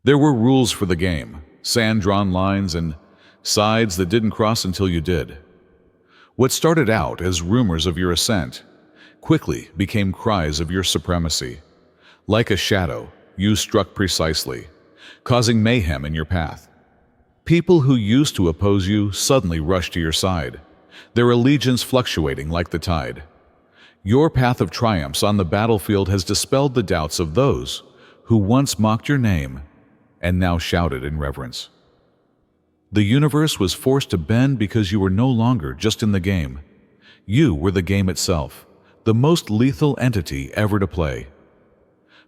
There were rules for the game, sand-drawn lines and sides that didn't cross until you did. What started out as rumors of your ascent quickly became cries of your supremacy. Like a shadow, you struck precisely, causing mayhem in your path. People who used to oppose you suddenly rushed to your side, their allegiance fluctuating like the tide. Your path of triumphs on the battlefield has dispelled the doubts of those who once mocked your name and now shouted in reverence. The universe was forced to bend because you were no longer just in the game. You were the game itself, the most lethal entity ever to play.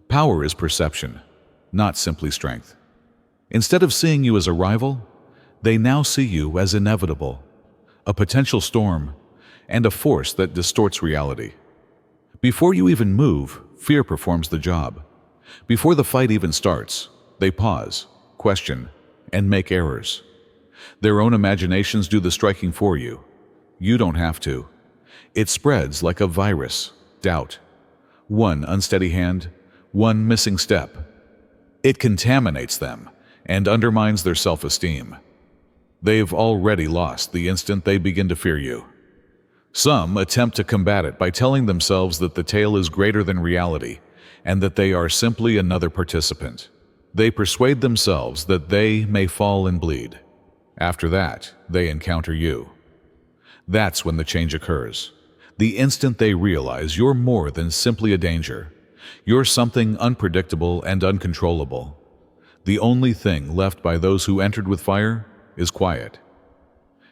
Power is perception, not simply strength. Instead of seeing you as a rival, they now see you as inevitable, a potential storm, and a force that distorts reality. Before you even move, fear performs the job. Before the fight even starts, they pause, question, and make errors. Their own imaginations do the striking for you. You don't have to. It spreads like a virus, doubt. One unsteady hand, one missing step. It contaminates them and undermines their self-esteem. They've already lost the instant they begin to fear you. Some attempt to combat it by telling themselves that the tale is greater than reality and that they are simply another participant. They persuade themselves that they may fall and bleed. After that, they encounter you. That's when the change occurs. The instant they realize you're more than simply a danger. You're something unpredictable and uncontrollable. The only thing left by those who entered with fire is quiet.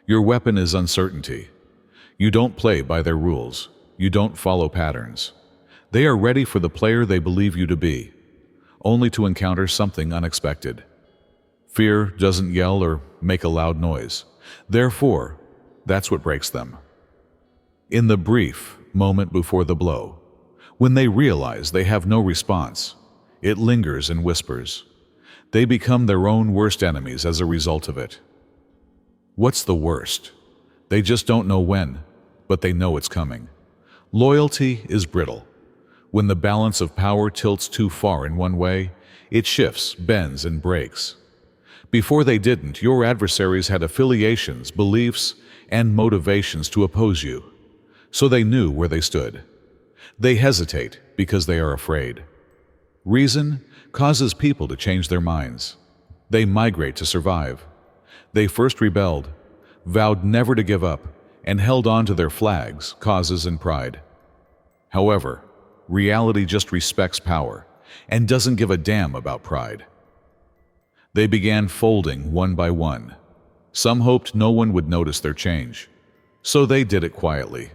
Your weapon is uncertainty. You don't play by their rules. You don't follow patterns. They are ready for the player they believe you to be, only to encounter something unexpected. Fear doesn't yell or make a loud noise. Therefore, that's what breaks them. In the brief moment before the blow, when they realize they have no response, it lingers and whispers. They become their own worst enemies as a result of it. What's the worst? They just don't know when, but they know it's coming. Loyalty is brittle. When the balance of power tilts too far in one way, it shifts, bends, and breaks. Before they didn't, your adversaries had affiliations, beliefs, and motivations to oppose you, so they knew where they stood. They hesitate because they are afraid. Reason causes people to change their minds. They migrate to survive. They first rebelled, vowed never to give up, and held on to their flags, causes, and pride. However, reality just respects power and doesn't give a damn about pride. They began folding one by one. Some hoped no one would notice their change, so they did it quietly.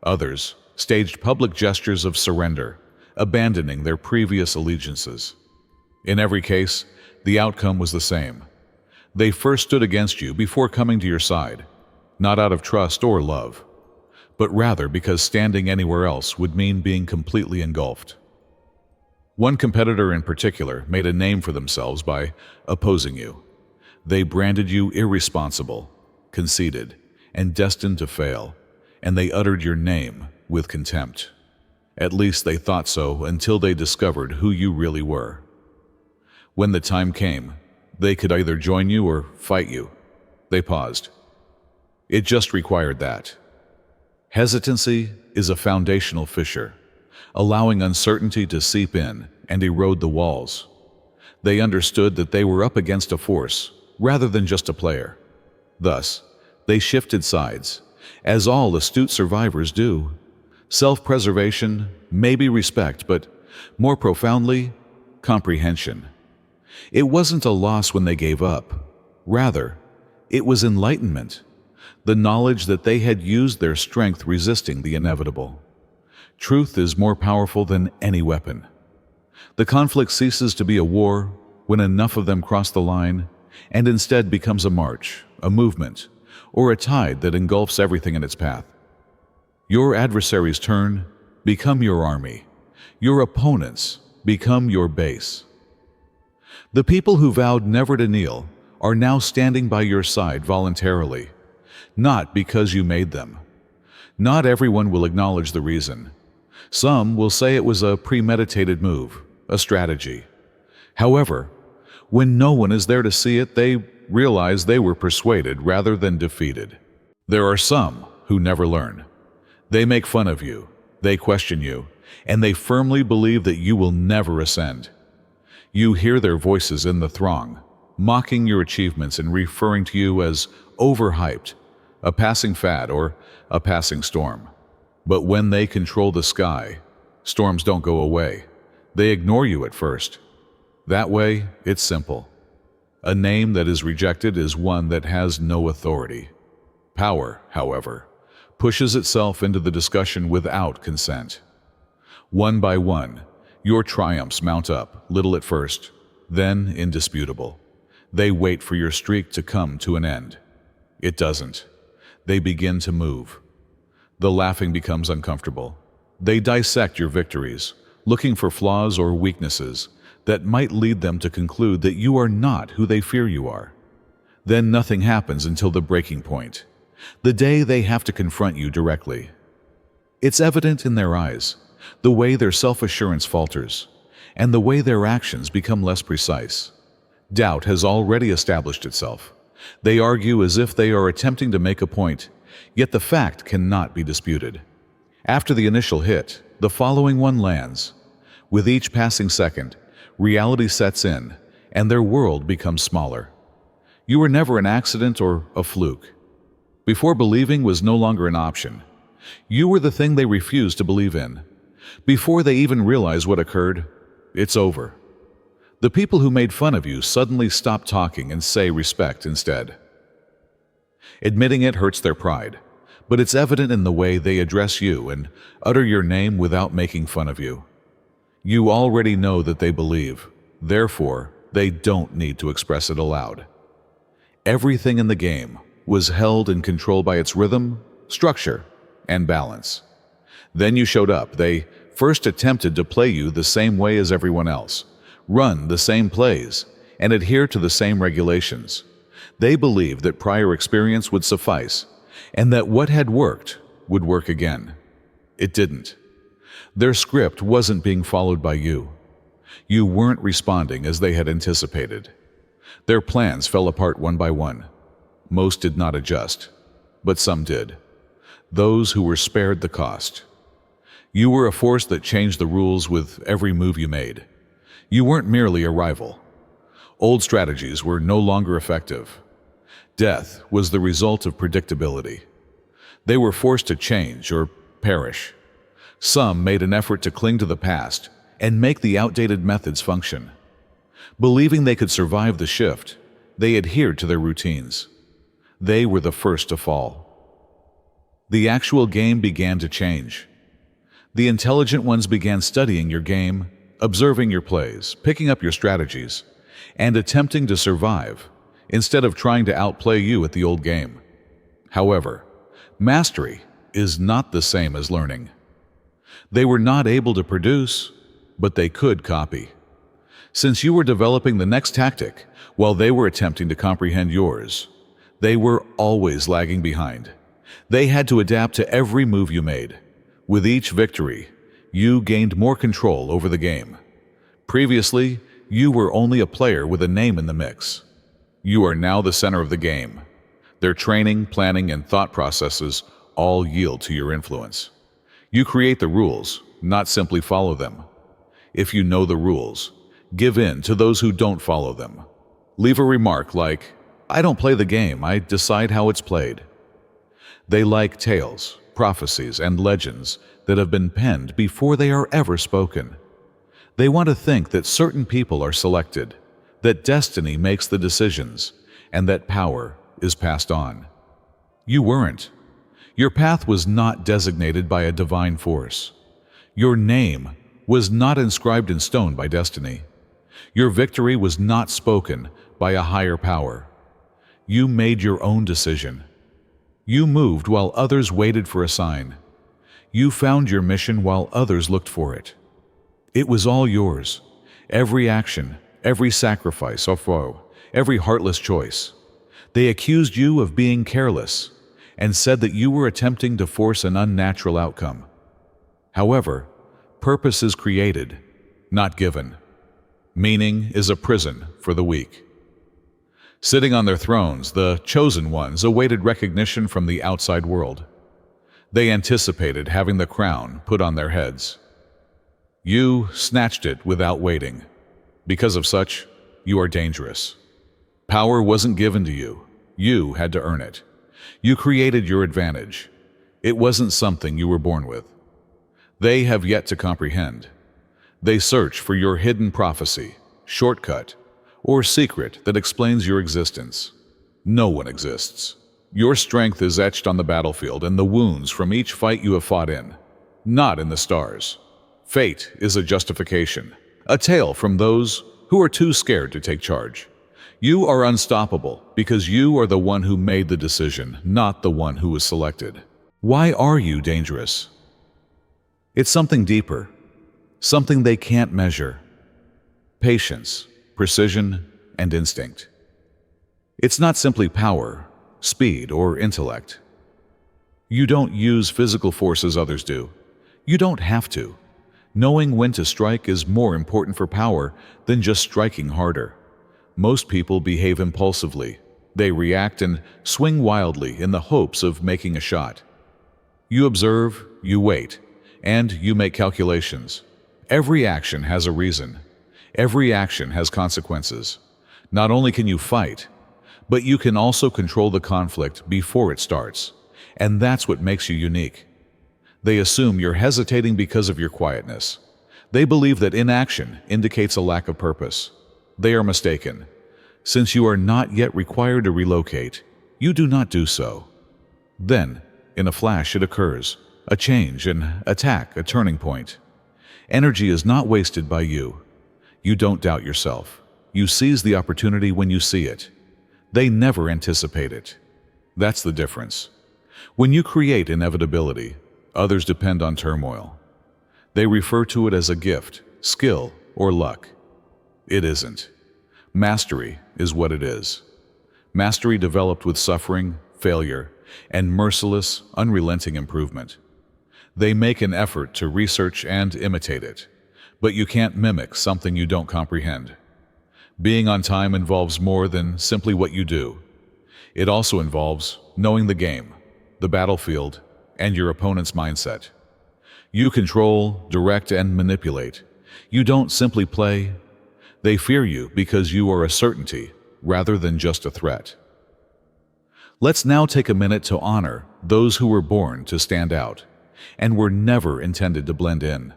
Others staged public gestures of surrender, abandoning their previous allegiances. In every case, the outcome was the same. They first stood against you before coming to your side, not out of trust or love, but rather because standing anywhere else would mean being completely engulfed. One competitor in particular made a name for themselves by opposing you. They branded you irresponsible, conceited, and destined to fail, and they uttered your name with contempt. At least they thought so until they discovered who you really were. When the time came, they could either join you or fight you. They paused. It just required that. Hesitancy is a foundational fissure, allowing uncertainty to seep in and erode the walls. They understood that they were up against a force rather than just a player. Thus, they shifted sides, as all astute survivors do. Self-preservation, maybe respect, but more profoundly, comprehension. It wasn't a loss when they gave up. Rather, it was enlightenment, the knowledge that they had used their strength resisting the inevitable. Truth is more powerful than any weapon. The conflict ceases to be a war when enough of them cross the line and instead becomes a march, a movement, or a tide that engulfs everything in its path. Your adversaries turn, become your army. Your opponents become your base. The people who vowed never to kneel are now standing by your side voluntarily, not because you made them. Not everyone will acknowledge the reason. Some will say it was a premeditated move, a strategy. However, When no one is there to see it, they realize they were persuaded rather than defeated. There are some who never learn. They make fun of you, they question you, and they firmly believe that you will never ascend. You hear their voices in the throng, mocking your achievements and referring to you as overhyped, a passing fad, or a passing storm. But when they control the sky, storms don't go away. They ignore you at first. That way, it's simple. A name that is rejected is one that has no authority. Power, however, pushes itself into the discussion without consent. One by one, your triumphs mount up, little at first, then indisputable. They wait for your streak to come to an end. It doesn't. They begin to move. The laughing becomes uncomfortable. They dissect your victories, looking for flaws or weaknesses that might lead them to conclude that you are not who they fear you are. Then nothing happens until the breaking point, the day they have to confront you directly. It's evident in their eyes, the way their self-assurance falters, and the way their actions become less precise. Doubt has already established itself. They argue as if they are attempting to make a point, yet the fact cannot be disputed. After the initial hit, the following one lands. With each passing second, reality sets in, and their world becomes smaller. You were never an accident or a fluke. Before believing was no longer an option, you were the thing they refused to believe in. Before they even realize what occurred, it's over. The people who made fun of you suddenly stop talking and say respect instead. Admitting it hurts their pride, but it's evident in the way they address you and utter your name without making fun of you. You already know that they believe, therefore, they don't need to express it aloud. Everything in the game was held and controlled by its rhythm, structure, and balance. Then you showed up. They first attempted to play you the same way as everyone else, run the same plays, and adhere to the same regulations. They believed that prior experience would suffice, and that what had worked would work again. It didn't. Their script wasn't being followed by you. You weren't responding as they had anticipated. Their plans fell apart one by one. Most did not adjust, but some did. Those who were spared the cost. You were a force that changed the rules with every move you made. You weren't merely a rival. Old strategies were no longer effective. Death was the result of predictability. They were forced to change or perish. Some made an effort to cling to the past and make the outdated methods function. Believing they could survive the shift, they adhered to their routines. They were the first to fall. The actual game began to change. The intelligent ones began studying your game, observing your plays, picking up your strategies, and attempting to survive instead of trying to outplay you at the old game. However, mastery is not the same as learning. They were not able to produce, but they could copy. Since you were developing the next tactic while they were attempting to comprehend yours, they were always lagging behind. They had to adapt to every move you made. With each victory, you gained more control over the game. Previously, you were only a player with a name in the mix. You are now the center of the game. Their training, planning, and thought processes all yield to your influence. You create the rules, not simply follow them. If you know the rules, give in to those who don't follow them. Leave a remark like, "I don't play the game, I decide how it's played." They like tales, prophecies, and legends that have been penned before they are ever spoken. They want to think that certain people are selected, that destiny makes the decisions, and that power is passed on. You weren't. Your path was not designated by a divine force. Your name was not inscribed in stone by destiny. Your victory was not spoken by a higher power. You made your own decision. You moved while others waited for a sign. You found your mission while others looked for it. It was all yours. Every action, every sacrifice, every heartless choice. They accused you of being careless and said that you were attempting to force an unnatural outcome. However, purpose is created, not given. Meaning is a prison for the weak. Sitting on their thrones, the chosen ones awaited recognition from the outside world. They anticipated having the crown put on their heads. You snatched it without waiting. Because of such, you are dangerous. Power wasn't given to you. You had to earn it. You created your advantage. It wasn't something you were born with. They have yet to comprehend. They search for your hidden prophecy, shortcut, or secret that explains your existence. No one exists. Your strength is etched on the battlefield and the wounds from each fight you have fought in, not in the stars. Fate is a justification, a tale from those who are too scared to take charge. You are unstoppable because you are the one who made the decision, not the one who was selected. Why are you dangerous? It's something deeper, something they can't measure. Patience, precision, and instinct. It's not simply power, speed, or intellect. You don't use physical force as others do. You don't have to. Knowing when to strike is more important for power than just striking harder. Most people behave impulsively. They react and swing wildly in the hopes of making a shot. You observe, you wait, and you make calculations. Every action has a reason. Every action has consequences. Not only can you fight, but you can also control the conflict before it starts. And that's what makes you unique. They assume you're hesitating because of your quietness. They believe that inaction indicates a lack of purpose. They are mistaken. Since you are not yet required to relocate, you do not do so. Then, in a flash, it occurs. A change, an attack, a turning point. Energy is not wasted by you. You don't doubt yourself. You seize the opportunity when you see it. They never anticipate it. That's the difference. When you create inevitability, others depend on turmoil. They refer to it as a gift, skill, or luck. It isn't. Mastery is what it is. Mastery developed with suffering, failure, and merciless, unrelenting improvement. They make an effort to research and imitate it, but you can't mimic something you don't comprehend. Being on time involves more than simply what you do. It also involves knowing the game, the battlefield, and your opponent's mindset. You control, direct, and manipulate. You don't simply play. They fear you because you are a certainty rather than just a threat. Let's now take a minute to honor those who were born to stand out and were never intended to blend in.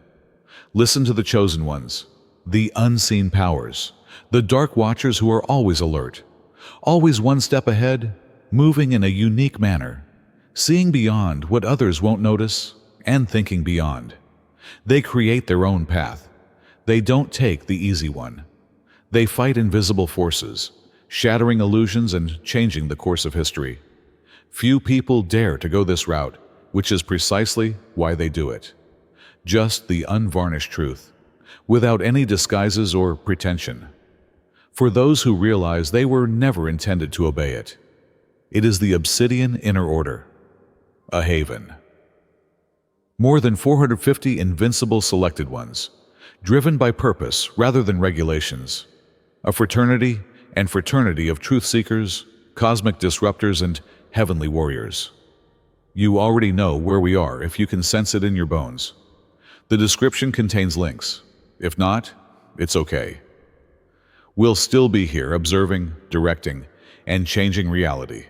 Listen to the chosen ones, the unseen powers, the dark watchers who are always alert, always one step ahead, moving in a unique manner, seeing beyond what others won't notice, and thinking beyond. They create their own path. They don't take the easy one. They fight invisible forces, shattering illusions and changing the course of history. Few people dare to go this route, which is precisely why they do it. Just the unvarnished truth, without any disguises or pretension. For those who realize they were never intended to obey it, it is the obsidian inner order, a haven. More than 450 invincible selected ones, driven by purpose rather than regulations. A fraternity and fraternity of truth seekers, cosmic disruptors, and heavenly warriors. You already know where we are if you can sense it in your bones. The description contains links. If not, it's okay. We'll still be here observing, directing, and changing reality.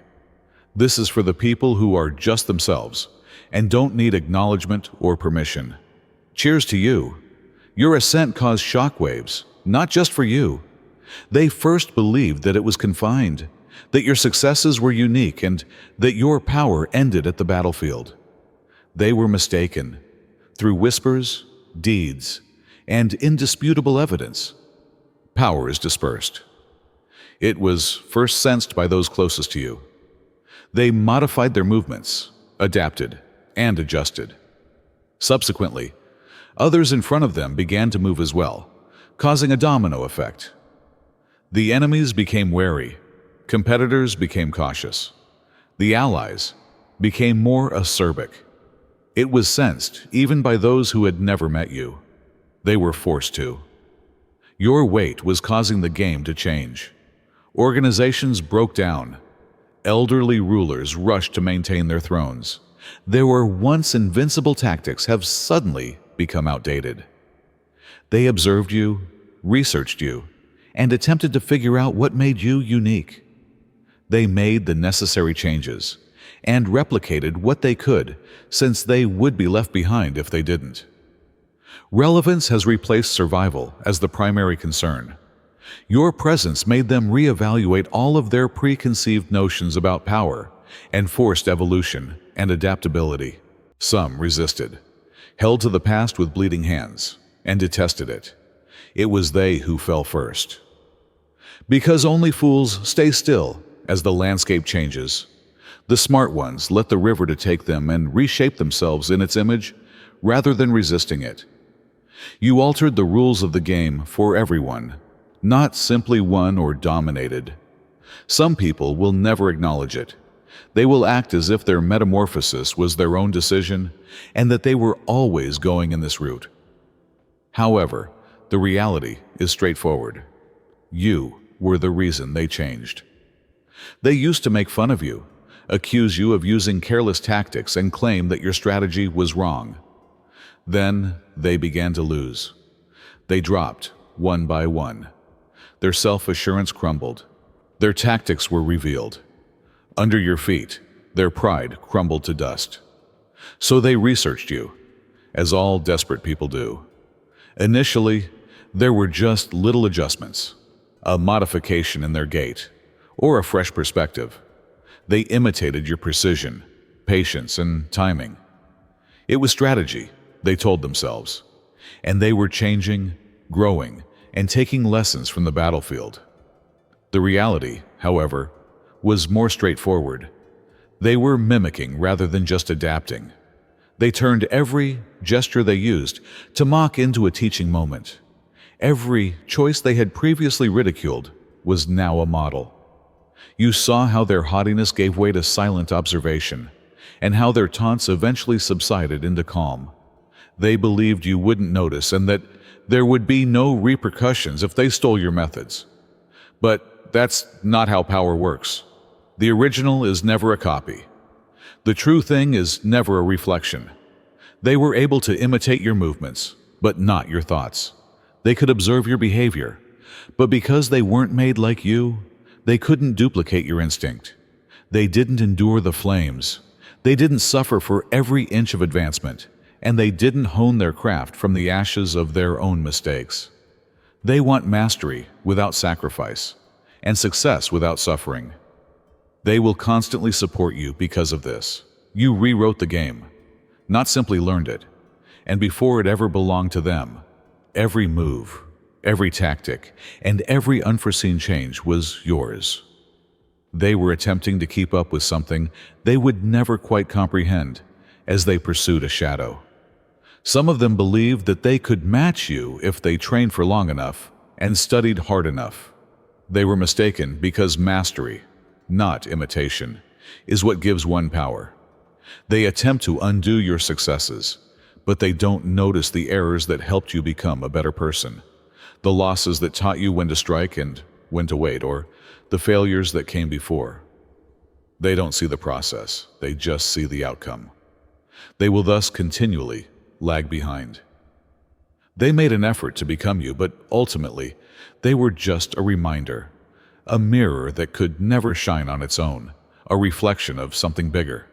This is for the people who are just themselves and don't need acknowledgement or permission. Cheers to you. Your ascent caused shockwaves, not just for you. They first believed that it was confined, that your successes were unique, and that your power ended at the battlefield. They were mistaken. Through whispers, deeds, and indisputable evidence, power is dispersed. It was first sensed by those closest to you. They modified their movements, adapted, and adjusted. Subsequently, others in front of them began to move as well, causing a domino effect. The enemies became wary, competitors became cautious. The allies became more acerbic. It was sensed even by those who had never met you. They were forced to. Your weight was causing the game to change. Organizations broke down. Elderly rulers rushed to maintain their thrones. Their were once invincible tactics have suddenly become outdated. They observed you, researched you, and attempted to figure out what made you unique. They made the necessary changes and replicated what they could, since they would be left behind if they didn't. Relevance has replaced survival as the primary concern. Your presence made them reevaluate all of their preconceived notions about power and forced evolution and adaptability. Some resisted, held to the past with bleeding hands, and detested it. It was they who fell first. Because only fools stay still as the landscape changes. The smart ones let the river to take them and reshape themselves in its image rather than resisting it. You altered the rules of the game for everyone, not simply one or dominated. Some people will never acknowledge it. They will act as if their metamorphosis was their own decision and that they were always going in this route. However, the reality is straightforward. You were the reason they changed. They used to make fun of you, accuse you of using careless tactics, and claim that your strategy was wrong. Then they began to lose. They dropped one by one. Their self-assurance crumbled. Their tactics were revealed. Under your feet, their pride crumbled to dust. So they researched you, as all desperate people do. Initially, there were just little adjustments, a modification in their gait, or a fresh perspective. They imitated your precision, patience, and timing. It was strategy, they told themselves, and they were changing, growing, and taking lessons from the battlefield. The reality, however, was more straightforward. They were mimicking rather than just adapting. They turned every gesture they used to mock into a teaching moment. Every choice they had previously ridiculed was now a model. You saw how their haughtiness gave way to silent observation, and how their taunts eventually subsided into calm. They believed you wouldn't notice and that there would be no repercussions if they stole your methods. But that's not how power works. The original is never a copy. The true thing is never a reflection. They were able to imitate your movements, but not your thoughts. They could observe your behavior, but because they weren't made like you, they couldn't duplicate your instinct. They didn't endure the flames. They didn't suffer for every inch of advancement, and they didn't hone their craft from the ashes of their own mistakes. They want mastery without sacrifice, and success without suffering. They will constantly support you because of this. You rewrote the game, not simply learned it, and before it ever belonged to them, every move, every tactic, and every unforeseen change was yours. They were attempting to keep up with something they would never quite comprehend as they pursued a shadow. Some of them believed that they could match you if they trained for long enough and studied hard enough. They were mistaken because mastery, not imitation, is what gives one power. They attempt to undo your successes, but they don't notice the errors that helped you become a better person, the losses that taught you when to strike and when to wait, or the failures that came before. They don't see the process, they just see the outcome. They will thus continually lag behind. They made an effort to become you, but ultimately, they were just a reminder, a mirror that could never shine on its own, a reflection of something bigger.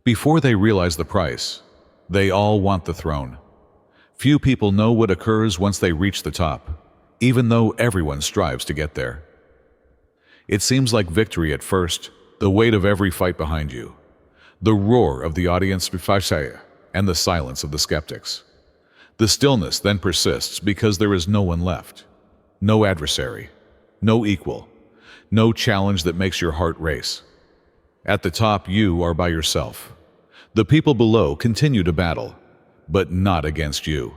Before they realize the price, they all want the throne. Few people know what occurs once they reach the top, even though everyone strives to get there. It seems like victory at first, the weight of every fight behind you, the roar of the audience and the silence of the skeptics. The stillness then persists because there is no one left, no adversary, no equal, no challenge that makes your heart race. At the top, you are by yourself. The people below continue to battle, but not against you.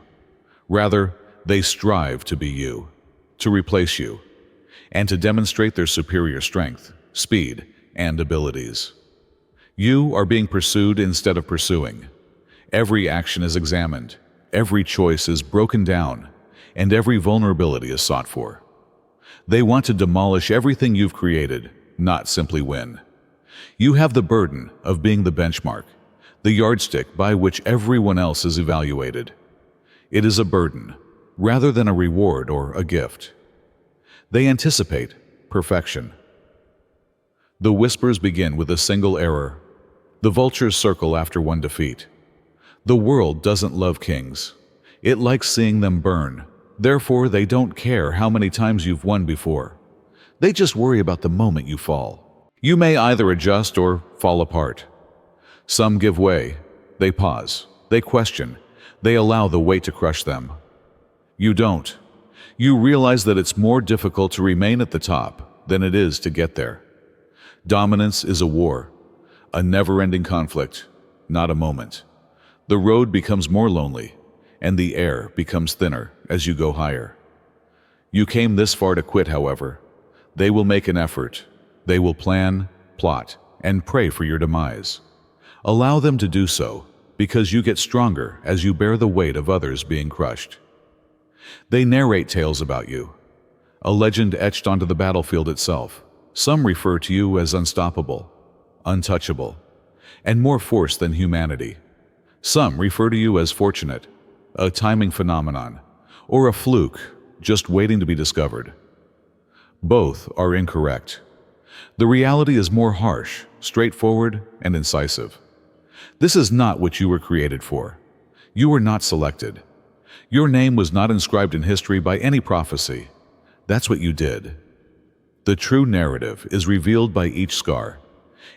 Rather, they strive to be you, to replace you, and to demonstrate their superior strength, speed, and abilities. You are being pursued instead of pursuing. Every action is examined, every choice is broken down, and every vulnerability is sought for. They want to demolish everything you've created, not simply win. You have the burden of being the benchmark, the yardstick by which everyone else is evaluated. It is a burden, rather than a reward or a gift. They anticipate perfection. The whispers begin with a single error. The vultures circle after one defeat. The world doesn't love kings. It likes seeing them burn. Therefore, they don't care how many times you've won before. They just worry about the moment you fall. You may either adjust or fall apart. Some give way. They pause. They question. They allow the weight to crush them. You don't. You realize that it's more difficult to remain at the top than it is to get there. Dominance is a war, a never-ending conflict, not a moment. The road becomes more lonely, and the air becomes thinner as you go higher. You came this far to quit, however. They will make an effort. They will plan, plot, and pray for your demise. Allow them to do so, because you get stronger as you bear the weight of others being crushed. They narrate tales about you, a legend etched onto the battlefield itself. Some refer to you as unstoppable, untouchable, and more force than humanity. Some refer to you as fortunate, a timing phenomenon, or a fluke just waiting to be discovered. Both are incorrect. The reality is more harsh, straightforward, and incisive. This is not what you were created for. You were not selected. Your name was not inscribed in history by any prophecy. That's what you did. The true narrative is revealed by each scar.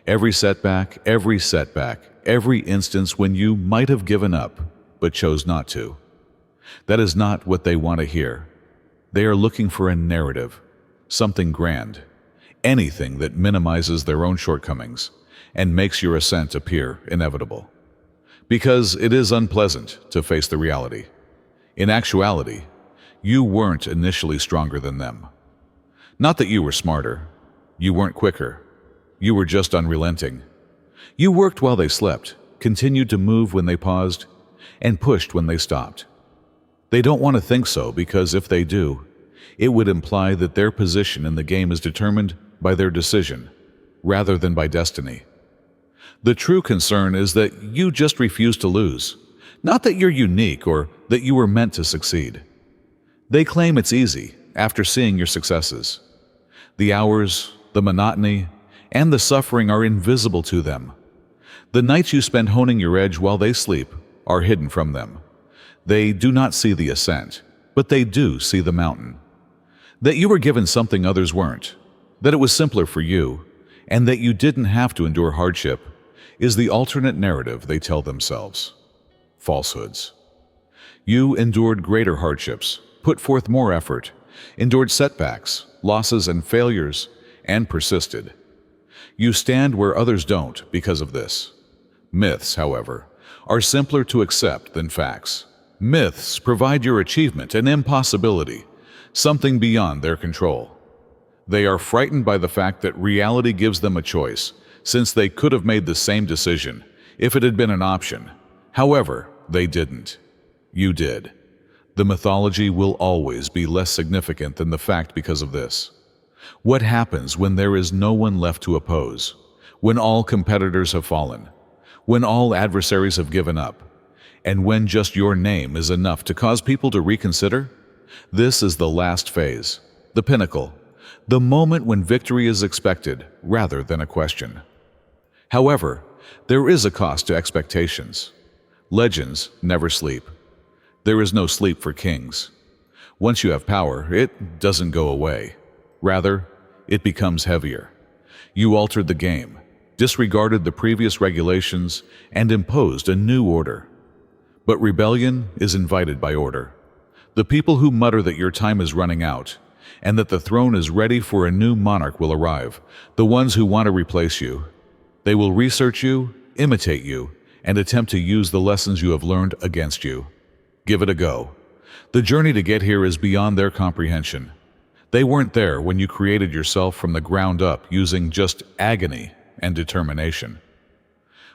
Every setback, every instance when you might have given up, but chose not to. That is not what they want to hear. They are looking for a narrative, something grand, anything that minimizes their own shortcomings and makes your ascent appear inevitable. Because it is unpleasant to face the reality. In actuality, you weren't initially stronger than them. Not that you were smarter. You weren't quicker. You were just unrelenting. You worked while they slept, continued to move when they paused, and pushed when they stopped. They don't want to think so because if they do, it would imply that their position in the game is determined by their decision, rather than by destiny. The true concern is that you just refuse to lose, not that you're unique or that you were meant to succeed. They claim it's easy after seeing your successes. The hours, the monotony, and the suffering are invisible to them. The nights you spend honing your edge while they sleep are hidden from them. They do not see the ascent, but they do see the mountain. That you were given something others weren't, that it was simpler for you, and that you didn't have to endure hardship, is the alternate narrative they tell themselves. Falsehoods. You endured greater hardships, put forth more effort, endured setbacks, losses and failures, and persisted. You stand where others don't because of this. Myths, however, are simpler to accept than facts. Myths provide your achievement an impossibility, something beyond their control. They are frightened by the fact that reality gives them a choice, since they could have made the same decision if it had been an option. However, they didn't. You did. The mythology will always be less significant than the fact because of this. What happens when there is no one left to oppose? When all competitors have fallen? When all adversaries have given up? And when just your name is enough to cause people to reconsider? This is the last phase, the pinnacle, the moment when victory is expected rather than a question. However, there is a cost to expectations. Legends never sleep. There is no sleep for kings. Once you have power, it doesn't go away. Rather, it becomes heavier. You altered the game, disregarded the previous regulations, and imposed a new order. But rebellion is invited by order. The people who mutter that your time is running out, and that the throne is ready for a new monarch will arrive, the ones who want to replace you. They will research you, imitate you, and attempt to use the lessons you have learned against you. Give it a go. The journey to get here is beyond their comprehension. They weren't there when you created yourself from the ground up using just agony and determination.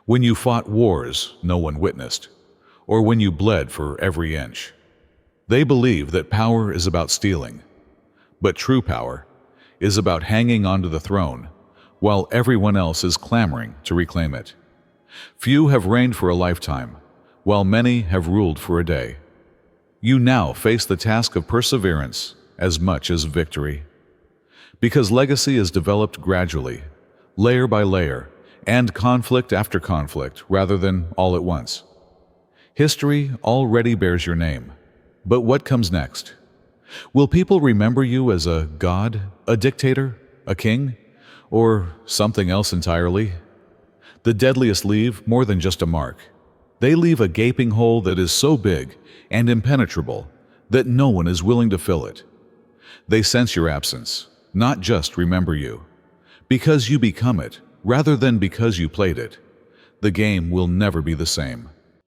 When you fought wars no one witnessed, or when you bled for every inch. They believe that power is about stealing, but true power is about hanging onto the throne while everyone else is clamoring to reclaim it. Few have reigned for a lifetime, while many have ruled for a day. You now face the task of perseverance as much as victory. Because legacy is developed gradually, layer by layer, and conflict after conflict rather than all at once. History already bears your name. But what comes next? Will people remember you as a god, a dictator, a king, or something else entirely? The deadliest leave more than just a mark. They leave a gaping hole that is so big and impenetrable that no one is willing to fill it. They sense your absence, not just remember you. Because you become it, rather than because you played it, the game will never be the same.